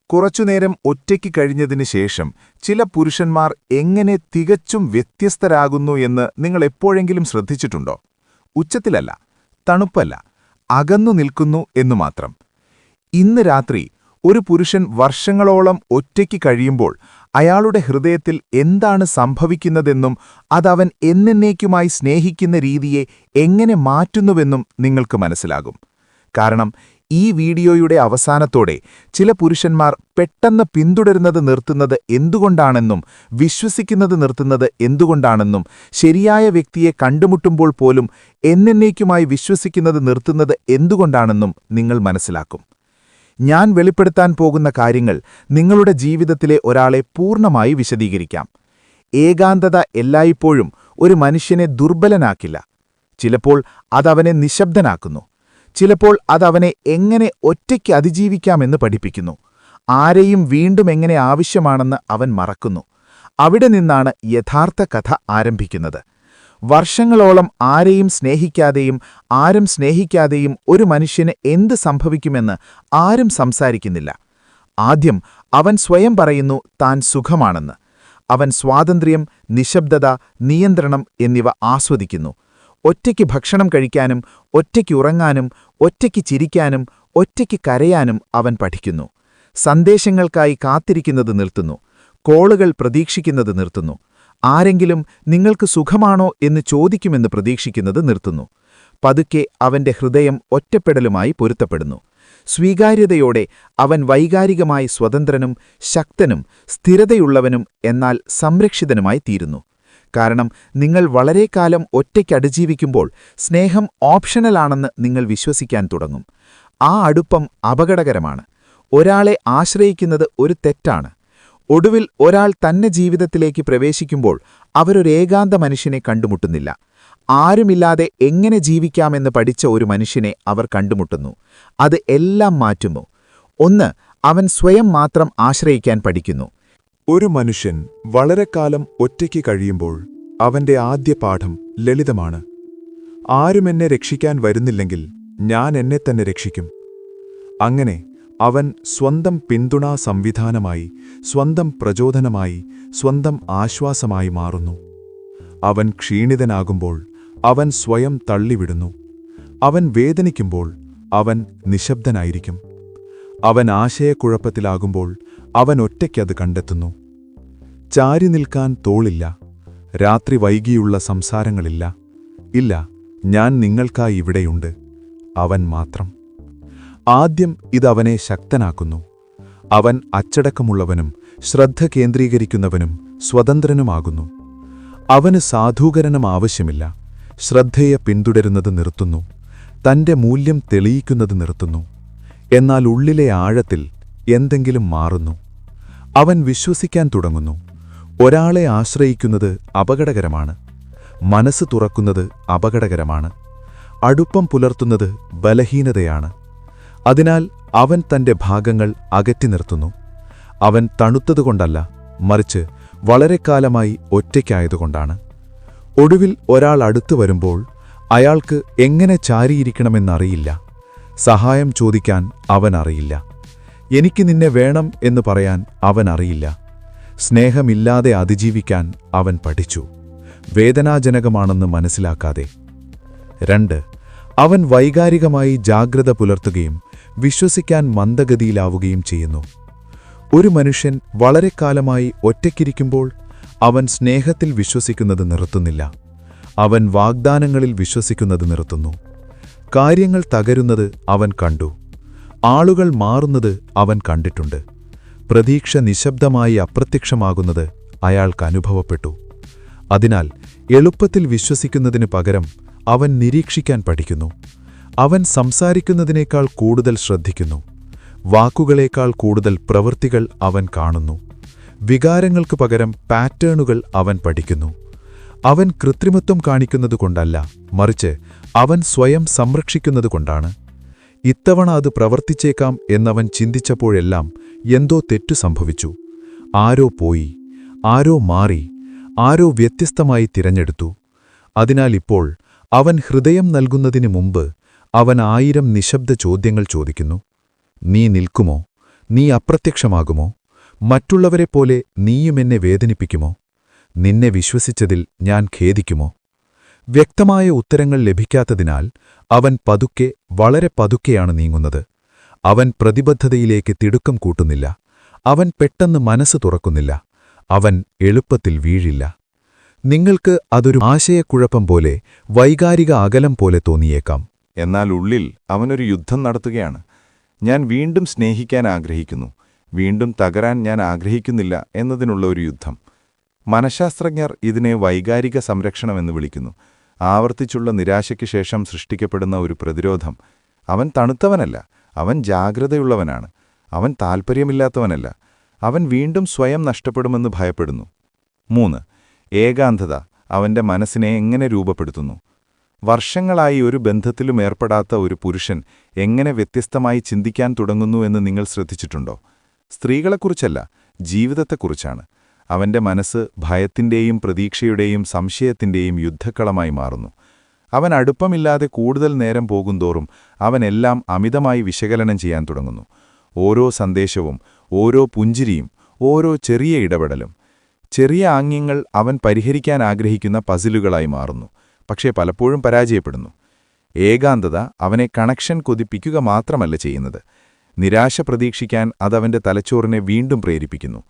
കുറച്ചുനേരം ഒറ്റയ്ക്ക് കഴിഞ്ഞതിന് ശേഷം ചില പുരുഷന്മാർ എങ്ങനെ തികച്ചും വ്യത്യസ്തരാകുന്നു എന്ന് നിങ്ങൾ എപ്പോഴെങ്കിലും ശ്രദ്ധിച്ചിട്ടുണ്ടോ? ഉച്ചത്തിലല്ല, തണുപ്പല്ല, അകന്നു നിൽക്കുന്നു എന്നു മാത്രം. ഇന്ന് രാത്രി ഒരു പുരുഷൻ വർഷങ്ങളോളം ഒറ്റയ്ക്ക് കഴിയുമ്പോൾ അയാളുടെ ഹൃദയത്തിൽ എന്താണ് സംഭവിക്കുന്നതെന്നും അതവൻ എന്നേക്കുമായി സ്നേഹിക്കുന്ന രീതിയെ എങ്ങനെ മാറ്റുന്നുവെന്നും നിങ്ങൾക്ക് മനസ്സിലാകും. കാരണം ഈ വീഡിയോയുടെ അവസാനത്തോടെ ചില പുരുഷന്മാർ പെട്ടെന്ന് പിന്തുടരുന്നത് നിർത്തുന്നത് എന്തുകൊണ്ടാണെന്നും വിശ്വസിക്കുന്നത് നിർത്തുന്നത് എന്തുകൊണ്ടാണെന്നും ശരിയായ വ്യക്തിയെ കണ്ടുമുട്ടുമ്പോൾ പോലും എന്നേക്കുമായി വിശ്വസിക്കുന്നത് നിർത്തുന്നത് എന്തുകൊണ്ടാണെന്നും നിങ്ങൾ മനസ്സിലാക്കും. ഞാൻ വെളിപ്പെടുത്താൻ പോകുന്ന കാര്യങ്ങൾ നിങ്ങളുടെ ജീവിതത്തിലെ ഒരാളെ പൂർണ്ണമായി വിശദീകരിക്കാം. ഏകാന്തത എല്ലായ്പ്പോഴും ഒരു മനുഷ്യനെ ദുർബലനാക്കില്ല. ചിലപ്പോൾ അതവനെ നിശബ്ദനാക്കുന്നു. ചിലപ്പോൾ അതവനെ എങ്ങനെ ഒറ്റയ്ക്ക് അതിജീവിക്കാമെന്ന് പഠിപ്പിക്കുന്നു. ആരെയും വീണ്ടും എങ്ങനെ ആവശ്യമാണെന്ന് അവൻ മറക്കുന്നു. അവിടെ നിന്നാണ് യഥാർത്ഥ കഥ ആരംഭിക്കുന്നത്. വർഷങ്ങളോളം ആരെയും സ്നേഹിക്കാതെയും ആരും സ്നേഹിക്കാതെയും ഒരു മനുഷ്യന് എന്ത് സംഭവിക്കുമെന്ന് ആരും സംസാരിക്കുന്നില്ല. ആദ്യം അവൻ സ്വയം പറയുന്നു താൻ സുഖമാണെന്ന്. അവൻ സ്വാതന്ത്ര്യം, നിശബ്ദത, നിയന്ത്രണം എന്നിവ ആസ്വദിക്കുന്നു. ഒറ്റയ്ക്ക് ഭക്ഷണം കഴിക്കാനും ഒറ്റയ്ക്ക് ഉറങ്ങാനും ഒറ്റയ്ക്ക് ചിരിക്കാനും ഒറ്റയ്ക്ക് കരയാനും അവൻ പഠിക്കുന്നു. സന്ദേശങ്ങൾക്കായി കാത്തിരിക്കുന്നത് നിർത്തുന്നു. കോളുകൾ പ്രതീക്ഷിക്കുന്നത് നിർത്തുന്നു. ആരെങ്കിലും നിങ്ങൾക്ക് സുഖമാണോ എന്ന് ചോദിക്കുമെന്ന് പ്രതീക്ഷിക്കുന്നത് നിർത്തുന്നു. പതുക്കെ അവന്റെ ഹൃദയം ഒറ്റപ്പെടലുമായി പൊരുത്തപ്പെടുന്നു. സ്വീകാര്യതയോടെ അവൻ വൈകാരികമായി സ്വതന്ത്രനും ശക്തനും സ്ഥിരതയുള്ളവനും എന്നാൽ സംരക്ഷിതനുമായി തീരുന്നു. കാരണം നിങ്ങൾ വളരെക്കാലം ഒറ്റയ്ക്ക് അതിജീവിക്കുമ്പോൾ സ്നേഹം ഓപ്ഷണലാണെന്ന് നിങ്ങൾ വിശ്വസിക്കാൻ തുടങ്ങും. ആ അടുപ്പം അപകടകരമാണ്. ഒരാളെ ആശ്രയിക്കുന്നത് ഒരു തെറ്റാണ്. ഒടുവിൽ ഒരാൾ തന്നെ ജീവിതത്തിലേക്ക് പ്രവേശിക്കുമ്പോൾ അവരൊരു ഏകാന്ത മനുഷ്യനെ കണ്ടുമുട്ടുന്നില്ല. ആരുമില്ലാതെ എങ്ങനെ ജീവിക്കാമെന്ന് പഠിച്ച ഒരു മനുഷ്യനെ അവർ കണ്ടുമുട്ടുന്നു. അത് എല്ലാം മാറ്റുന്നു. ഒന്ന്, അവൻ സ്വയം മാത്രം ആശ്രയിക്കാൻ പഠിക്കുന്നു. ഒരു മനുഷ്യൻ വളരെക്കാലം ഒറ്റയ്ക്ക് കഴിയുമ്പോൾ അവന്റെ ആദ്യ പാഠം ലളിതമാണ്. ആരുമെന്നെ രക്ഷിക്കാൻ വരുന്നില്ലെങ്കിൽ ഞാൻ എന്നെത്തന്നെ രക്ഷിക്കും. അങ്ങനെ അവൻ സ്വന്തം പിന്തുണാ സംവിധാനമായി, സ്വന്തം പ്രചോദനമായി, സ്വന്തം ആശ്വാസമായി മാറുന്നു. അവൻ ക്ഷീണിതനാകുമ്പോൾ അവൻ സ്വയം തള്ളിവിടുന്നു. അവൻ വേദനിക്കുമ്പോൾ അവൻ നിശബ്ദനായിരിക്കും. അവൻ ആശയക്കുഴപ്പത്തിലാകുമ്പോൾ അവൻ ഒറ്റയ്ക്കത് കണ്ടെത്തുന്നു. ചാരി നിൽക്കാൻ തോളില്ല. രാത്രി വൈകിയുള്ള സംസാരങ്ങളില്ല. ഇല്ല, ഞാൻ നിങ്ങൾക്കായി ഇവിടെയുണ്ട്. അവൻ മാത്രം. ആദ്യം ഇതവനെ ശക്തനാക്കുന്നു. അവൻ അച്ചടക്കമുള്ളവനും ശ്രദ്ധ കേന്ദ്രീകരിക്കുന്നവനും സ്വതന്ത്രനുമാകുന്നു. അവന് സാധൂകരണം ആവശ്യമില്ല. ശ്രദ്ധയെ പിന്തുടരുന്നത് നിർത്തുന്നു. തന്റെ മൂല്യം തെളിയിക്കുന്നത് നിർത്തുന്നു. എന്നാൽ ഉള്ളിലെ ആഴത്തിൽ എന്തെങ്കിലും മാറുന്നു. അവൻ വിശ്വസിക്കാൻ തുടങ്ങുന്നു. ഒരാളെ ആശ്രയിക്കുന്നത് അപകടകരമാണ്. മനസ്സ് തുറക്കുന്നത് അപകടകരമാണ്. അടുപ്പം പുലർത്തുന്നത് ബലഹീനതയാണ്. അതിനാൽ അവൻ തന്റെ ഭാഗങ്ങൾ അകറ്റി നിർത്തുന്നു. അവൻ തണുത്തതുകൊണ്ടല്ല, മറിച്ച് വളരെക്കാലമായി ഒറ്റയ്ക്കായതുകൊണ്ടാണ്. ഒടുവിൽ ഒരാൾ അടുത്തു വരുമ്പോൾ അയാൾക്ക് എങ്ങനെ ചാരിയിരിക്കണമെന്നറിയില്ല. സഹായം ചോദിക്കാൻ അവൻ അറിയില്ല. എനിക്ക് നിന്നെ വേണം എന്ന് പറയാൻ അവൻ അറിയില്ല. സ്നേഹമില്ലാതെ അതിജീവിക്കാൻ അവൻ പഠിച്ചു, വേദനാജനകമാണെന്ന് മനസ്സിലാക്കാതെ. 2. അവൻ വൈകാരികമായി ജാഗ്രത പുലർത്തുകയും വിശ്വസിക്കാൻ മന്ദഗതിയിലാവുകയും ചെയ്യുന്നു. ഒരു മനുഷ്യൻ വളരെക്കാലമായി ഒറ്റയ്ക്കിരിക്കുമ്പോൾ അവൻ സ്നേഹത്തിൽ വിശ്വസിക്കുന്നത് നിർത്തുന്നില്ല. അവൻ വാഗ്ദാനങ്ങളിൽ വിശ്വസിക്കുന്നത് നിർത്തുന്നു. കാര്യങ്ങൾ തകരുന്നത് അവൻ കണ്ടു. ആളുകൾ മാറുന്നത് അവൻ കണ്ടിട്ടുണ്ട്. പ്രതീക്ഷ നിശബ്ദമായി അപ്രത്യക്ഷമാകുന്നത് അയാൾക്ക് അനുഭവപ്പെട്ടു. അതിനാൽ എളുപ്പത്തിൽ വിശ്വസിക്കുന്നതിന് പകരം അവൻ നിരീക്ഷിക്കാൻ പഠിക്കുന്നു. അവൻ സംസാരിക്കുന്നതിനേക്കാൾ കൂടുതൽ ശ്രദ്ധിക്കുന്നു. വാക്കുകളേക്കാൾ കൂടുതൽ പ്രവൃത്തികൾ അവൻ കാണുന്നു. വികാരങ്ങൾക്ക് പകരം പാറ്റേണുകൾ അവൻ പഠിക്കുന്നു. അവൻ കൃത്രിമത്വം കാണിക്കുന്നതുകൊണ്ടല്ല, മറിച്ച് അവൻ സ്വയം സംരക്ഷിക്കുന്നതുകൊണ്ടാണ്. ഇത്തവണ അത് പ്രവർത്തിച്ചേക്കാം എന്നവൻ ചിന്തിച്ചപ്പോഴെല്ലാം എന്തോ തെറ്റു സംഭവിച്ചു. ആരോ പോയി, ആരോ മാറി, ആരോ വ്യത്യസ്തമായി തിരഞ്ഞെടുത്തു. അതിനാൽ ഇപ്പോൾ അവൻ ഹൃദയം നൽകുന്നതിനു മുമ്പ് അവൻ 1000 നിശബ്ദ ചോദ്യങ്ങൾ ചോദിക്കുന്നു. നീ നിൽക്കുമോ? നീ അപ്രത്യക്ഷമാകുമോ? മറ്റുള്ളവരെപ്പോലെ നീയും എന്നെ വേദനിപ്പിക്കുമോ? നിന്നെ വിശ്വസിച്ചതിൽ ഞാൻ ഖേദിക്കുമോ? വ്യക്തമായ ഉത്തരങ്ങൾ ലഭിക്കാത്തതിനാൽ അവൻ പതുക്കെ, വളരെ പതുക്കെയാണ് നീങ്ങുന്നത്. അവൻ പ്രതിബദ്ധതയിലേക്ക് തിടുക്കം കൂട്ടുന്നില്ല. അവൻ പെട്ടെന്ന് മനസ്സ് തുറക്കുന്നില്ല. അവൻ എളുപ്പത്തിൽ വീഴില്ല. നിങ്ങൾക്ക് അതൊരു ആശയക്കുഴപ്പം പോലെ, വൈകാരിക അകലം പോലെ തോന്നിയേക്കാം. എന്നാൽ ഉള്ളിൽ അവനൊരു യുദ്ധം നടത്തുകയാണ്. ഞാൻ വീണ്ടും സ്നേഹിക്കാൻ ആഗ്രഹിക്കുന്നു, വീണ്ടും തകരാൻ ഞാൻ ആഗ്രഹിക്കുന്നില്ല എന്നതിനുള്ള ഒരു യുദ്ധം. മനഃശാസ്ത്രജ്ഞർ ഇതിനെ വൈകാരിക സംരക്ഷണമെന്ന് വിളിക്കുന്നു. ആവർത്തിച്ചുള്ള നിരാശയ്ക്ക് ശേഷം സൃഷ്ടിക്കപ്പെടുന്ന ഒരു പ്രതിരോധം. അവൻ തണുത്തവനല്ല, അവൻ ജാഗ്രതയുള്ളവനാണ്. അവൻ താൽപ്പര്യമില്ലാത്തവനല്ല. അവൻ വീണ്ടും സ്വയം നഷ്ടപ്പെടുമെന്ന് ഭയപ്പെടുന്നു. 3. ഏകാന്തത അവന്റെ മനസ്സിനെ എങ്ങനെ രൂപപ്പെടുത്തുന്നു? വർഷങ്ങളായി ഒരു ബന്ധത്തിലും ഏർപ്പെടാത്ത ഒരു പുരുഷൻ എങ്ങനെ വ്യത്യസ്തമായി ചിന്തിക്കാൻ തുടങ്ങുന്നു എന്ന് നിങ്ങൾ ശ്രദ്ധിച്ചിട്ടുണ്ടോ? സ്ത്രീകളെക്കുറിച്ചല്ല, ജീവിതത്തെക്കുറിച്ചാണ്. അവന്റെ മനസ്സ് ഭയത്തിന്റെയും പ്രതീക്ഷയുടെയും സംശയത്തിന്റെയും യുദ്ധക്കളമായി മാറുന്നു. അവൻ അടുപ്പമില്ലാതെ കൂടുതൽ നേരം പോകുന്തോറും അവനെല്ലാം അമിതമായി വിശകലനം ചെയ്യാൻ തുടങ്ങുന്നു. ഓരോ സന്ദേശവും, ഓരോ പുഞ്ചിരിയും, ഓരോ ചെറിയ ഇടപെടലും. ചെറിയ ആംഗ്യങ്ങൾ അവൻ പരിഹരിക്കാൻ ആഗ്രഹിക്കുന്ന പസിലുകളായി മാറുന്നു, പക്ഷേ പലപ്പോഴും പരാജയപ്പെടുന്നു. ഏകാന്തത അവനെ കണക്ഷൻ കൊതിപ്പിക്കുക മാത്രമല്ല ചെയ്യുന്നത്, നിരാശ പ്രതീക്ഷിക്കാൻ അതവന്റെ തലച്ചോറിനെ വീണ്ടും പ്രേരിപ്പിക്കുന്നു.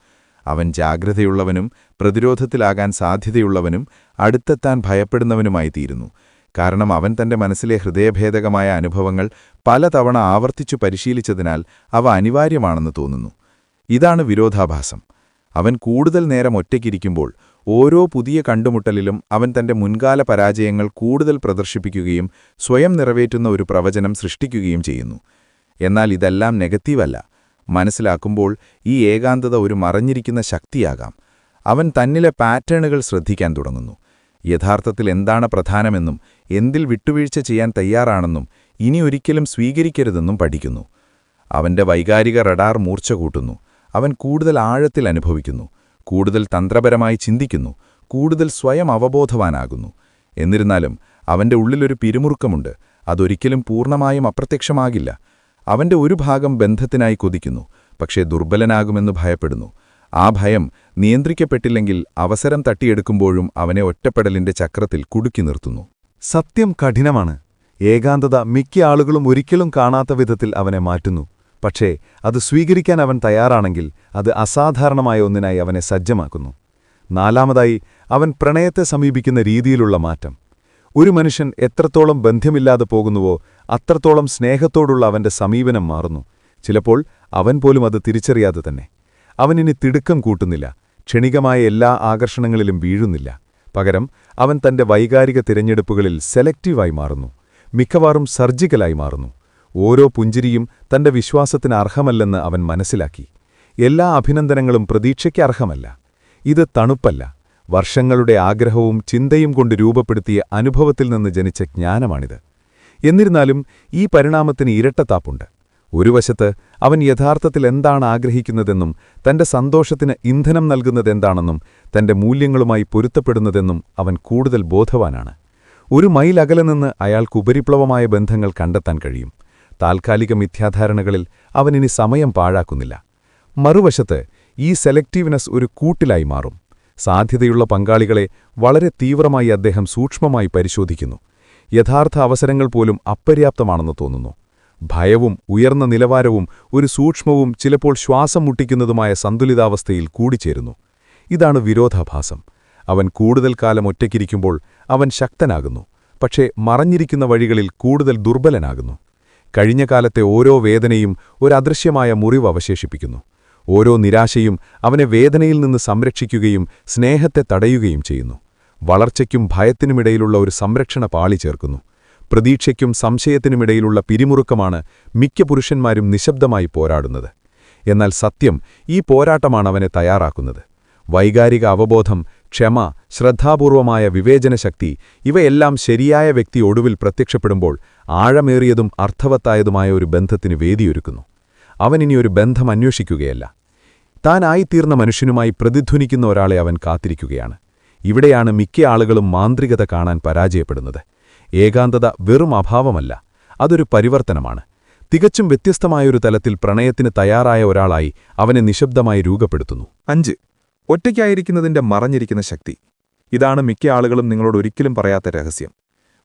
അവൻ ജാഗ്രതയുള്ളവനും പ്രതിരോധത്തിലാകാൻ സാധ്യതയുള്ളവനും അടുത്തെത്താൻ ഭയപ്പെടുന്നവനുമായി തീരുന്നു. കാരണം അവൻ തന്റെ മനസ്സിലെ ഹൃദയഭേദകമായ അനുഭവങ്ങൾ പലതവണ ആവർത്തിച്ചു പരിശീലിച്ചതിനാൽ അവ അനിവാര്യമാണെന്ന് തോന്നുന്നു. ഇതാണ് വിരോധാഭാസം. അവൻ കൂടുതൽ നേരം ഒറ്റയ്ക്കിരിക്കുമ്പോൾ ഓരോ പുതിയ കണ്ടുമുട്ടലിലും അവൻ തന്റെ മുൻകാല പരാജയങ്ങൾ കൂടുതൽ പ്രദർശിപ്പിക്കുകയും സ്വയം നിറവേറ്റുന്ന ഒരു പ്രവചനം സൃഷ്ടിക്കുകയും ചെയ്യുന്നു. എന്നാൽ ഇതെല്ലാം നെഗറ്റീവല്ല. മനസ്സിലാക്കുമ്പോൾ ഈ ഏകാന്തത ഒരു മറഞ്ഞിരിക്കുന്ന ശക്തിയാകാം. അവൻ തന്നിലെ പാറ്റേണുകൾ ശ്രദ്ധിക്കാൻ തുടങ്ങുന്നു. യഥാർത്ഥത്തിൽ എന്താണ് പ്രധാനമെന്നും എന്തിൽ വിട്ടുവീഴ്ച ചെയ്യാൻ തയ്യാറാണെന്നും ഇനിയൊരിക്കലും സ്വീകരിക്കരുതെന്നും പഠിക്കുന്നു. അവന്റെ വൈകാരിക റഡാർ മൂർച്ച കൂട്ടുന്നു. അവൻ കൂടുതൽ ആഴത്തിൽ അനുഭവിക്കുന്നു, കൂടുതൽ തന്ത്രപരമായി ചിന്തിക്കുന്നു, കൂടുതൽ സ്വയം അവബോധവാനാകുന്നു. എന്നിരുന്നാലും അവന്റെ ഉള്ളിലൊരു പിരിമുറുക്കമുണ്ട്. അതൊരിക്കലും പൂർണ്ണമായും അപ്രത്യക്ഷമാകില്ല. അവന്റെ ഒരു ഭാഗം ബന്ധത്തിനായി കൊതിക്കുന്നു, പക്ഷേ ദുർബലനാകുമെന്ന് ഭയപ്പെടുന്നു. ആ ഭയം നിയന്ത്രിക്കപ്പെട്ടില്ലെങ്കിൽ അവസരം തട്ടിയെടുക്കുമ്പോഴും അവനെ ഒറ്റപ്പെടലിന്റെ ചക്രത്തിൽ കുടുക്കി നിർത്തുന്നു. സത്യം കഠിനമാണ്. ഏകാന്തത മിക്ക ആളുകളും ഒരിക്കലും കാണാത്ത വിധത്തിൽ അവനെ മാറ്റുന്നു. പക്ഷേ അത് സ്വീകരിക്കാൻ അവൻ തയ്യാറാണെങ്കിൽ അത് അസാധാരണമായ ഒന്നിനായി അവനെ സജ്ജമാക്കുന്നു. 4. അവൻ പ്രണയത്തെ സമീപിക്കുന്ന രീതിയിലുള്ള മാറ്റം. ഒരു മനുഷ്യൻ എത്രത്തോളം ബന്ധമില്ലാതെ പോകുന്നുവോ അത്രത്തോളം സ്നേഹത്തോടുള്ള അവന്റെ സമീപനം മാറുന്നു. ചിലപ്പോൾ അവൻ പോലും അത് തിരിച്ചറിയാതെ തന്നെ. അവനിനി തിടുക്കം കൂട്ടുന്നില്ല, ക്ഷണികമായ എല്ലാ ആകർഷണങ്ങളിലും വീഴുന്നില്ല. പകരം അവൻ തന്റെ വൈകാരിക തിരഞ്ഞെടുപ്പുകളിൽ സെലക്റ്റീവായി മാറുന്നു, മിക്കവാറും സർജിക്കലായി മാറുന്നു. ഓരോ പുഞ്ചിരിയും തന്റെ വിശ്വാസത്തിന് അർഹമല്ലെന്ന് അവൻ മനസ്സിലാക്കി. എല്ലാ അഭിനന്ദനങ്ങളും പ്രതീക്ഷയ്ക്ക് അർഹമല്ല. ഇത് തണുപ്പല്ല, വർഷങ്ങളുടെ ആഗ്രഹവും ചിന്തയും കൊണ്ട് രൂപപ്പെടുത്തിയ അനുഭവത്തിൽ നിന്ന് ജനിച്ച ജ്ഞാനമാണിത്. എന്നിരുന്നാലും ഈ പരിണാമത്തിന് ഇരട്ടത്താപ്പുണ്ട്. ഒരു വശത്ത് അവൻ യഥാർത്ഥത്തിൽ എന്താണ് ആഗ്രഹിക്കുന്നതെന്നും തന്റെ സന്തോഷത്തിന് ഇന്ധനം നൽകുന്നതെന്താണെന്നും തന്റെ മൂല്യങ്ങളുമായി പൊരുത്തപ്പെടുന്നതെന്നും അവൻ കൂടുതൽ ബോധവാനാണ്. ഒരു മൈൽ അകലെ നിന്ന് അയാൾക്ക് ഉപരിപ്ലവമായ ബന്ധങ്ങൾ കണ്ടെത്താൻ കഴിയും. താൽക്കാലിക മിഥ്യാധാരണകളിൽ അവനിനി സമയം പാഴാക്കുന്നില്ല. മറുവശത്ത് ഈ സെലക്റ്റീവ്നെസ് ഒരു കൂട്ടിലായി മാറും. സാധ്യതയുള്ള പങ്കാളികളെ വളരെ തീവ്രമായി അദ്ദേഹം സൂക്ഷ്മമായി പരിശോധിക്കുന്നു. യഥാർത്ഥ അവസരങ്ങൾ പോലും അപര്യാപ്തമാണെന്ന് തോന്നുന്നു. ഭയവും ഉയർന്ന നിലവാരവും ഒരു സൂക്ഷ്മവും ചിലപ്പോൾ ശ്വാസം മുട്ടിക്കുന്നതുമായ സന്തുലിതാവസ്ഥയിൽ കൂടിച്ചേരുന്നു. ഇതാണ് വിരോധാഭാസം. അവൻ കൂടുതൽ കാലം ഒറ്റയ്ക്കിരിക്കുമ്പോൾ അവൻ ശക്തനാകുന്നു, പക്ഷേ മറഞ്ഞിരിക്കുന്ന വഴികളിൽ കൂടുതൽ ദുർബലനാകുന്നു. കഴിഞ്ഞ കാലത്തെ ഓരോ വേദനയും ഒരു അദൃശ്യമായ മുറിവ് അവശേഷിപ്പിക്കുന്നു. ഓരോ നിരാശയും അവനെ വേദനയിൽ നിന്ന് സംരക്ഷിക്കുകയും സ്നേഹത്തെ തടയുകയും ചെയ്യുന്നു. വളർച്ചയ്ക്കും ഭയത്തിനുമിടയിലുള്ള ഒരു സംരക്ഷണ പാളി ചേർക്കുന്നു. പ്രതീക്ഷയ്ക്കും സംശയത്തിനുമിടയിലുള്ള പിരിമുറുക്കമാണ് മിക്ക പുരുഷന്മാരും നിശബ്ദമായി പോരാടുന്നത്. എന്നാൽ സത്യം ഈ പോരാട്ടമാണ് അവനെ തയ്യാറാക്കുന്നത്. വൈകാരിക അവബോധം, ക്ഷമ, ശ്രദ്ധാപൂർവമായ വിവേചനശക്തി ഇവയെല്ലാം ശരിയായ വ്യക്തി ഒടുവിൽ പ്രത്യക്ഷപ്പെടുമ്പോൾ ആഴമേറിയതും അർത്ഥവത്തായതുമായ ഒരു ബന്ധത്തിന് വേദിയൊരുക്കുന്നു. അവനിനി ഒരു ബന്ധം അന്വേഷിക്കുകയല്ല. താനായിത്തീർന്ന മനുഷ്യനുമായി പ്രതിധ്വനിക്കുന്ന ഒരാളെ അവൻ കാത്തിരിക്കുകയാണ്. ഇവിടെയാണ് മിക്ക ആളുകളും മാന്ത്രികത കാണാൻ പരാജയപ്പെടുന്നത്. ഏകാന്തത വെറും അഭാവമല്ല, അതൊരു പരിവർത്തനമാണ്. തികച്ചും വ്യത്യസ്തമായൊരു തലത്തിൽ പ്രണയത്തിന് തയ്യാറായ ഒരാളായി അവനെ നിശബ്ദമായി രൂപപ്പെടുത്തുന്നു. 5. ഒറ്റയ്ക്കായിരിക്കുന്നതിന്റെ മറഞ്ഞിരിക്കുന്ന ശക്തി. ഇതാണ് മിക്ക ആളുകളും നിങ്ങളോട് ഒരിക്കലും പറയാത്ത രഹസ്യം.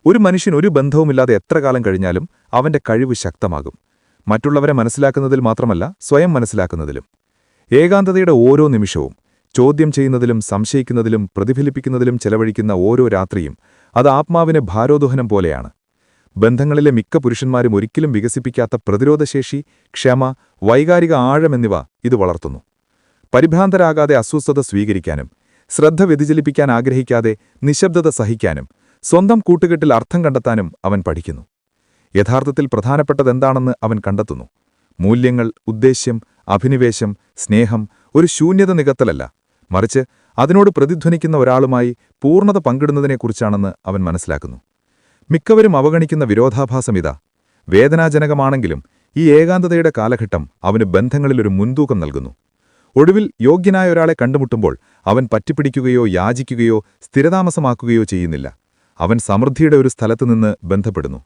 ഒരു മനുഷ്യൻ ഒരു ബന്ധവുമില്ലാതെ എത്ര കാലം കഴിഞ്ഞാലും അവന്റെ കഴിവ് ശക്തമാകും. മറ്റുള്ളവരെ മനസ്സിലാക്കുന്നതിൽ മാത്രമല്ല, സ്വയം മനസ്സിലാക്കുന്നതിലും. ഏകാന്തതയുടെ ഓരോ നിമിഷവും, ചോദ്യം ചെയ്യുന്നതിലും സംശയിക്കുന്നതിലും പ്രതിഫലിപ്പിക്കുന്നതിലും ചെലവഴിക്കുന്ന ഓരോ രാത്രിയും അത് ആത്മാവിന് ഭാരോദ്വഹനം പോലെയാണ്. ബന്ധങ്ങളിലെ മിക്ക പുരുഷന്മാരും ഒരിക്കലും വികസിപ്പിക്കാത്ത പ്രതിരോധശേഷി, ക്ഷമ, വൈകാരിക ആഴം എന്നിവ ഇത് വളർത്തുന്നു. പരിഭ്രാന്തരാകാതെ അസ്വസ്ഥത സ്വീകരിക്കാനും, ശ്രദ്ധ വ്യതിചലിപ്പിക്കാൻ ആഗ്രഹിക്കാതെ നിശബ്ദത സഹിക്കാനും, സ്വന്തം കൂട്ടുകെട്ടിൽ അർത്ഥം കണ്ടെത്താനും അവൻ പഠിക്കുന്നു. യഥാർത്ഥത്തിൽ പ്രധാനപ്പെട്ടതെന്താണെന്ന് അവൻ കണ്ടെത്തുന്നു. മൂല്യങ്ങൾ, ഉദ്ദേശ്യം, അഭിനിവേശം, സ്നേഹം ഒരു ശൂന്യത നികത്തലല്ല, മറിച്ച് അതിനോട് പ്രതിധ്വനിക്കുന്ന ഒരാളുമായി പൂർണ്ണത പങ്കിടുന്നതിനെക്കുറിച്ചാണെന്ന് അവൻ മനസ്സിലാക്കുന്നു. മിക്കവരും അവഗണിക്കുന്ന വിരോധാഭാസമിതാ. വേദനാജനകമാണെങ്കിലും ഈ ഏകാന്തതയുടെ കാലഘട്ടം അവന് ബന്ധങ്ങളിലൊരു മുൻതൂക്കം നൽകുന്നു. ഒടുവിൽ യോഗ്യനായ ഒരാളെ കണ്ടുമുട്ടുമ്പോൾ അവൻ പറ്റിപ്പിടിക്കുകയോ യാചിക്കുകയോ സ്ഥിരതാമസമാക്കുകയോ ചെയ്യുന്നില്ല. അവൻ സമൃദ്ധിയുടെ ഒരു സ്ഥലത്തുനിന്ന് ബന്ധപ്പെടുന്നു.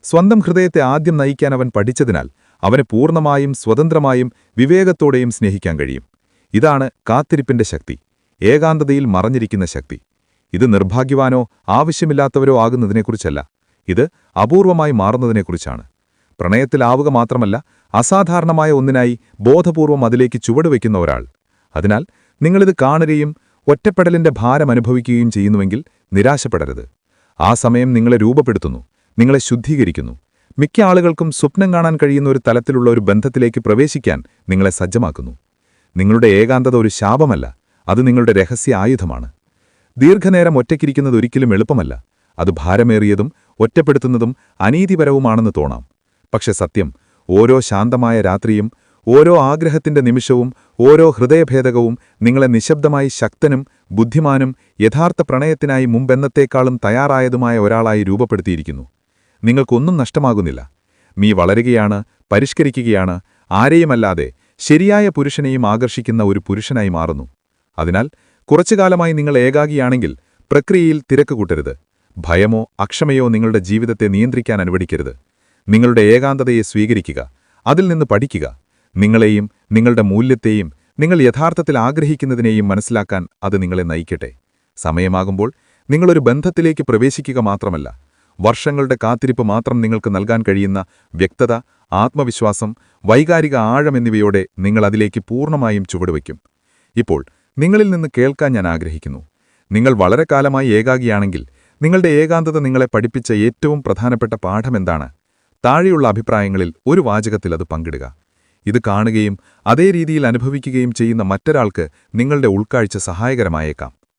സ്വന്തം ഹൃദയത്തെ ആദ്യം നയിക്കാൻ അവൻ പഠിച്ചതിനാൽ അവനെ പൂർണ്ണമായും സ്വതന്ത്രമായും വിവേകത്തോടെയും സ്നേഹിക്കാൻ കഴിയും. ഇതാണ് കാത്തിരിപ്പിന്റെ ശക്തി, ഏകാന്തതയിൽ മറഞ്ഞിരിക്കുന്ന ശക്തി. ഇത് നിർഭാഗ്യവാനോ ആവശ്യമില്ലാത്തവരോ ആകുന്നതിനെക്കുറിച്ചല്ല, ഇത് അപൂർവമായി മാറുന്നതിനെക്കുറിച്ചാണ്. പ്രണയത്തിലാവുക മാത്രമല്ല, അസാധാരണമായ ഒന്നിനായി ബോധപൂർവം അതിലേക്ക് ചുവടുവെക്കുന്ന ഒരാൾ. അതിനാൽ നിങ്ങളിത് കാണുകയും ഒറ്റപ്പെടലിന്റെ ഭാരം അനുഭവിക്കുകയും ചെയ്യുന്നുവെങ്കിൽ നിരാശപ്പെടരുത്. ആ സമയം നിങ്ങളെ രൂപപ്പെടുത്തുന്നു, നിങ്ങളെ ശുദ്ധീകരിക്കുന്നു. മിക്ക ആളുകൾക്കും സ്വപ്നം കാണാൻ കഴിയുന്ന ഒരു തലത്തിലുള്ള ഒരു ബന്ധത്തിലേക്ക് പ്രവേശിക്കാൻ നിങ്ങളെ സജ്ജമാക്കുന്നു. നിങ്ങളുടെ ഏകാന്തത ഒരു ശാപമല്ല, അത് നിങ്ങളുടെ രഹസ്യ ആയുധമാണ്. ദീർഘനേരം ഒറ്റയ്ക്കിരിക്കുന്നത് ഒരിക്കലും എളുപ്പമല്ല. അത് ഭാരമേറിയതും ഒറ്റപ്പെടുത്തുന്നതും അനീതിപരവുമാണെന്ന് തോന്നാം. പക്ഷെ സത്യം, ഓരോ ശാന്തമായ രാത്രിയും, ഓരോ ആഗ്രഹത്തിന്റെ നിമിഷവും, ഓരോ ഹൃദയഭേദകവും നിങ്ങളെ നിശബ്ദമായി ശക്തനും ബുദ്ധിമാനും യഥാർത്ഥ പ്രണയത്തിനായി മുമ്പെന്നത്തേക്കാളും തയ്യാറായതുമായ ഒരാളായി രൂപപ്പെടുത്തിയിരിക്കുന്നു. നിങ്ങൾക്കൊന്നും നഷ്ടമാകുന്നില്ല. നീ വളരുകയാണ്, പരിഷ്കരിക്കുകയാണ്, ആരെയുമല്ലാതെ ശരിയായ പുരുഷനെയും ആകർഷിക്കുന്ന ഒരു പുരുഷനായി മാറുന്നു. അതിനാൽ കുറച്ചുകാലമായി നിങ്ങൾ ഏകാകിയാണെങ്കിൽ പ്രക്രിയയിൽ തിരക്ക് കൂട്ടരുത്. ഭയമോ അക്ഷമയോ നിങ്ങളുടെ ജീവിതത്തെ നിയന്ത്രിക്കാൻ അനുവദിക്കരുത്. നിങ്ങളുടെ ഏകാന്തതയെ സ്വീകരിക്കുക, അതിൽ നിന്ന് പഠിക്കുക. നിങ്ങളെയും നിങ്ങളുടെ മൂല്യത്തെയും നിങ്ങൾ യഥാർത്ഥത്തിൽ ആഗ്രഹിക്കുന്നതിനെയും മനസ്സിലാക്കാൻ അത് നിങ്ങളെ നയിക്കട്ടെ. സമയമാകുമ്പോൾ നിങ്ങളൊരു ബന്ധത്തിലേക്ക് പ്രവേശിക്കുക മാത്രമല്ല, വർഷങ്ങളുടെ കാത്തിരിപ്പ് മാത്രം നിങ്ങൾക്ക് നൽകാൻ കഴിയുന്ന വ്യക്തത, ആത്മവിശ്വാസം, വൈകാരിക ആഴം എന്നിവയോടെ നിങ്ങൾ അതിലേക്ക് പൂർണ്ണമായും ചുവടുവയ്ക്കും. ഇപ്പോൾ നിങ്ങളിൽ നിന്ന് കേൾക്കാൻ ഞാൻ ആഗ്രഹിക്കുന്നു. നിങ്ങൾ വളരെ കാലമായി ഏകാകിയാണെങ്കിൽ നിങ്ങളുടെ ഏകാന്തത നിങ്ങളെ പഠിപ്പിച്ച ഏറ്റവും പ്രധാനപ്പെട്ട പാഠമെന്താണ്? താഴെയുള്ള അഭിപ്രായങ്ങളിൽ ഒരു വാചകത്തിൽ അത് പങ്കിടുക. ഇത് കാണുകയും അതേ രീതിയിൽ അനുഭവിക്കുകയും ചെയ്യുന്ന മറ്റൊരാൾക്ക് നിങ്ങളുടെ ഉൾക്കാഴ്ച സഹായകരമായേക്കാം.